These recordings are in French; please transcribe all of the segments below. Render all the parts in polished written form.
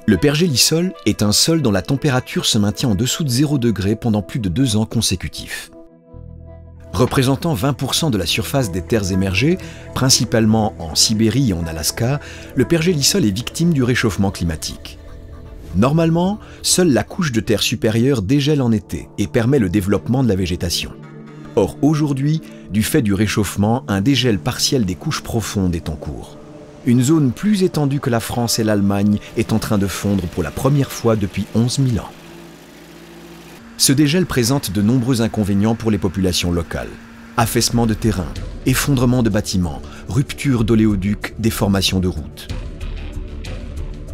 Le pergélisol est un sol dont la température se maintient en dessous de 0 degré pendant plus de 2 ans consécutifs. Représentant 20% de la surface des terres émergées, principalement en Sibérie et en Alaska, le pergélisol est victime du réchauffement climatique. Normalement, seule la couche de terre supérieure dégèle en été et permet le développement de la végétation. Or aujourd'hui, du fait du réchauffement, un dégel partiel des couches profondes est en cours. Une zone plus étendue que la France et l'Allemagne est en train de fondre pour la première fois depuis 11 000 ans. Ce dégel présente de nombreux inconvénients pour les populations locales. Affaissement de terrain, effondrement de bâtiments, rupture d'oléoducs, déformation de routes.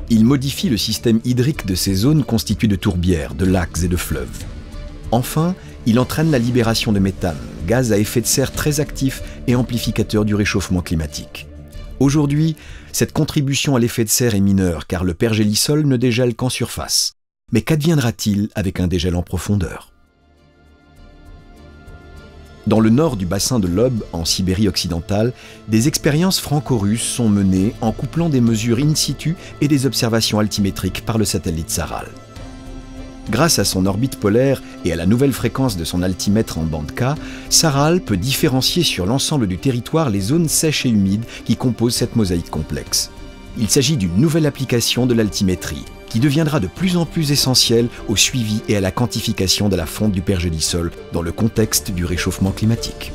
Il modifie le système hydrique de ces zones constituées de tourbières, de lacs et de fleuves. Enfin, il entraîne la libération de méthane, gaz à effet de serre très actif et amplificateur du réchauffement climatique. Aujourd'hui, cette contribution à l'effet de serre est mineure car le pergélisol ne dégèle qu'en surface. Mais qu'adviendra-t-il avec un dégel en profondeur? Dans le nord du bassin de l'Ob, en Sibérie occidentale, des expériences franco-russes sont menées en couplant des mesures in situ et des observations altimétriques par le satellite Saral. Grâce à son orbite polaire et à la nouvelle fréquence de son altimètre en bande K, Saral peut différencier sur l'ensemble du territoire les zones sèches et humides qui composent cette mosaïque complexe. Il s'agit d'une nouvelle application de l'altimétrie, qui deviendra de plus en plus essentielle au suivi et à la quantification de la fonte du pergélisol dans le contexte du réchauffement climatique.